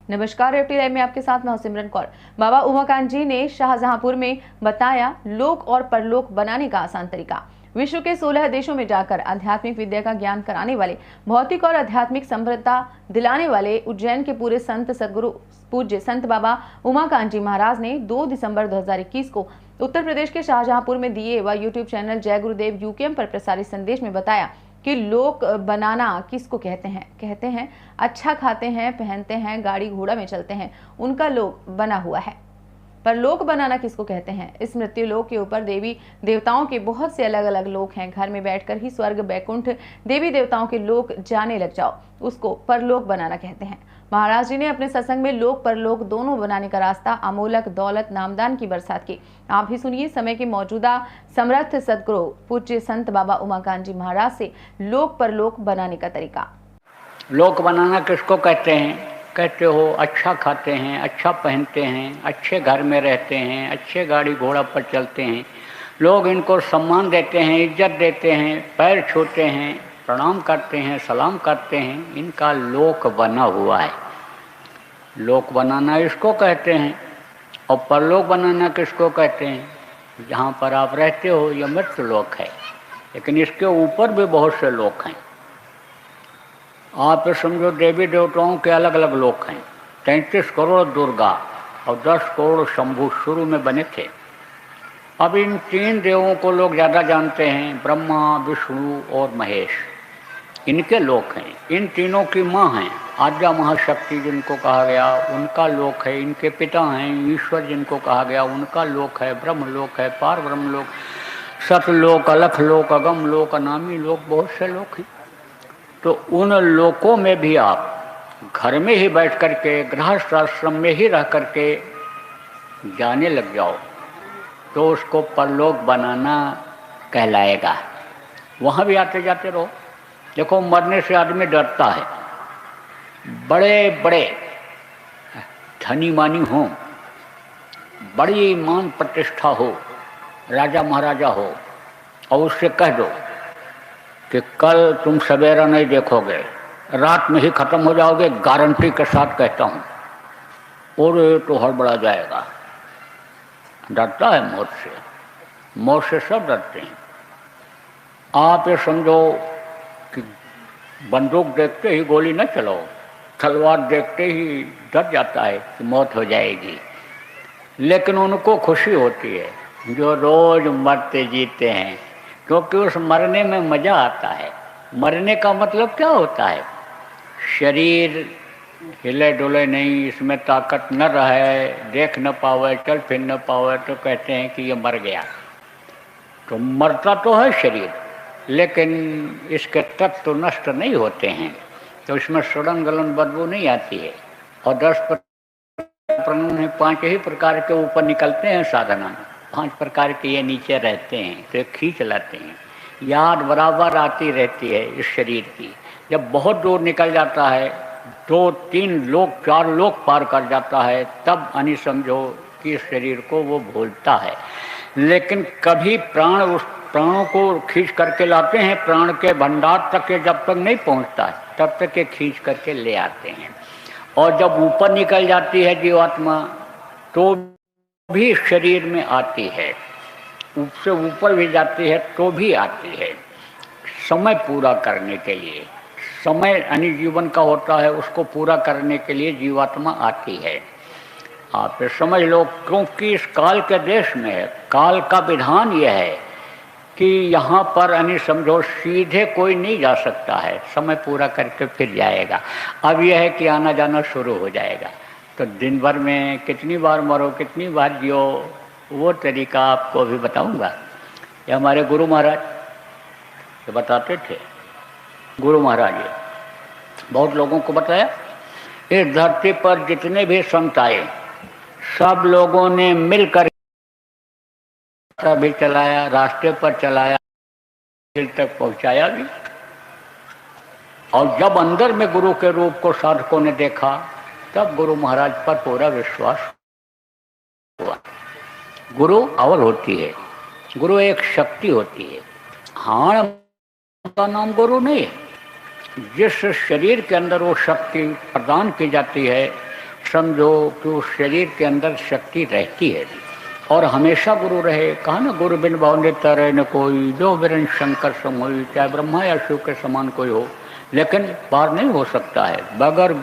नमस्कार, रेवटी लाइव में आपके साथ मैं हूं सिमरन कौर। बाबा उमाकांत जी ने शाहजहांपुर में बताया लोक और परलोक बनाने का आसान तरीका। विश्व के 16 देशों में जाकर आध्यात्मिक विद्या का ज्ञान कराने वाले, भौतिक और आध्यात्मिक समृद्धता दिलाने वाले उज्जैन के पूरे संत सदगुरु पूज्य संत बाबा उमाकांत जी महाराज ने 2 दिसंबर 2021 को उत्तर प्रदेश के शाहजहांपुर में दिए व यूट्यूब चैनल जय गुरुदेव यूकेएम पर प्रसारित संदेश में बताया कि लोक बनाना किसको कहते हैं अच्छा खाते हैं, पहनते हैं, गाड़ी घोड़ा में चलते हैं, उनका लोक बना हुआ है। पर लोक बनाना किसको कहते हैं? इस मृत्यु लोक के ऊपर देवी देवताओं के बहुत से अलग अलग लोक हैं। घर में बैठकर ही स्वर्ग बैकुंठ देवी देवताओं के लोक जाने लग जाओ, उसको परलोक बनाना कहते हैं। महाराज जी ने अपने सत्संग में लोक परलोक दोनों बनाने का रास्ता अमोलक दौलत नामदान की बरसात की। आप भी सुनिए समय के मौजूदा समर्थ सदगुरु पूज्य संत बाबा उमाकांत जी महाराज से लोक परलोक बनाने का तरीका। लोक बनाना किसको कहते हैं? कहते हो अच्छा खाते हैं, अच्छा पहनते हैं, अच्छे घर में रहते हैं, अच्छे गाड़ी घोड़ा पर चलते हैं, लोग इनको सम्मान देते हैं, इज्जत देते हैं, पैर छूते हैं, प्रणाम करते हैं, सलाम करते हैं, इनका लोक बना हुआ है। लोक बनाना इसको कहते हैं। और परलोक बनाना किसको कहते हैं? जहाँ पर आप रहते हो यह मृत्यु लोक है, लेकिन इसके ऊपर भी बहुत से लोक हैं। आप समझो देवी देवताओं के अलग अलग लोक हैं। 33 करोड़ दुर्गा और 10 करोड़ शंभू शुरू में बने थे। अब इन 3 देवों को लोग ज़्यादा जानते हैं, ब्रह्मा, विष्णु और महेश। इनके लोक हैं। इन तीनों की माँ हैं आद्या महाशक्ति जिनको कहा गया, उनका लोक है। इनके पिता हैं ईश्वर जिनको कहा गया, उनका लोक है। ब्रह्म लोक है, पार ब्रह्म लोक, सतलोक, अलख लोक, अगम लोक, अनामी लोक, बहुत से लोक हैं। तो उन लोकों में भी आप घर में ही बैठ करके, गृहस्थ आश्रम में ही रह करके जाने लग जाओ तो उसको परलोक बनाना कहलाएगा। वहाँ भी आते जाते रहो। देखो, मरने से आदमी डरता है। बड़े बड़े धनी मानी हो, बड़ी मान प्रतिष्ठा हो, राजा महाराजा हो, और उससे कह दो कि कल तुम सवेरा नहीं देखोगे, रात में ही ख़त्म हो जाओगे, गारंटी के साथ कहता हूँ, और तो हड़बड़ा जाएगा। डरता है मौत से। मौत से सब डरते हैं। आप ये समझो कि बंदूक देखते ही गोली न चलाओ, तलवार देखते ही डर जाता है कि मौत हो जाएगी। लेकिन उनको खुशी होती है जो रोज़ मरते जीते हैं, क्योंकि उस मरने में मज़ा आता है। मरने का मतलब क्या होता है? शरीर हिले डुले नहीं, इसमें ताकत न रहे, देख न पावे, चल फिर न पावे, तो कहते हैं कि ये मर गया। तो मरता तो है शरीर, लेकिन इसके तत्व तो नष्ट नहीं होते हैं, तो इसमें सड़न गलन बदबू नहीं आती है। और 10 प्राण 5 ही प्रकार के ऊपर निकलते हैं साधना में, 5 प्रकार के ये नीचे रहते हैं, तो खींच लाते हैं। याद बराबर आती रहती है इस शरीर की। जब बहुत दूर निकल जाता है, 2, 3 लोक, 4 लोक पार कर जाता है, तब यानी समझो कि इस शरीर को वो भूलता है। लेकिन कभी प्राण उस प्राणों को खींच करके लाते हैं, प्राण के भंडार तक के जब तक नहीं पहुंचता है तब तक के खींच करके ले आते हैं। और जब ऊपर निकल जाती है जीवात्मा तो भी शरीर में आती है, उससे ऊपर भी जाती है तो भी आती है, समय पूरा करने के लिए। समय यानी जीवन का होता है, उसको पूरा करने के लिए जीवात्मा आती है। आप समझ लो, क्योंकि इस काल के देश में है। काल का विधान यह है कि यहाँ पर यानी समझो सीधे कोई नहीं जा सकता है, समय पूरा करके फिर जाएगा। अब यह है कि आना जाना शुरू हो जाएगा। तो दिन भर में कितनी बार मरो, कितनी बार जियो, वो तरीका आपको अभी बताऊंगा। ये हमारे गुरु महाराज ये बताते थे। गुरु महाराज ये बहुत लोगों को बताया। इस धरती पर जितने भी संत आए, सब लोगों ने मिलकर भी चलाया, रास्ते पर चलाया, दिल तक पहुंचाया भी। और जब अंदर में गुरु के रूप को साधकों ने देखा, तब गुरु महाराज पर पूरा विश्वास हुआ। गुरु पावर होती है, गुरु एक शक्ति होती है। हाण का नाम गुरु नहीं है। जिस शरीर के अंदर वो शक्ति प्रदान की जाती है, समझो कि उस शरीर के अंदर शक्ति रहती है और हमेशा गुरु रहे। कहा ना, गुरु बिन बावंदित रहे न कोई, जो बिरन शंकर सम होई, चाहे ब्रह्मा या शिव के समान कोई हो, लेकिन पार नहीं हो सकता है बगैर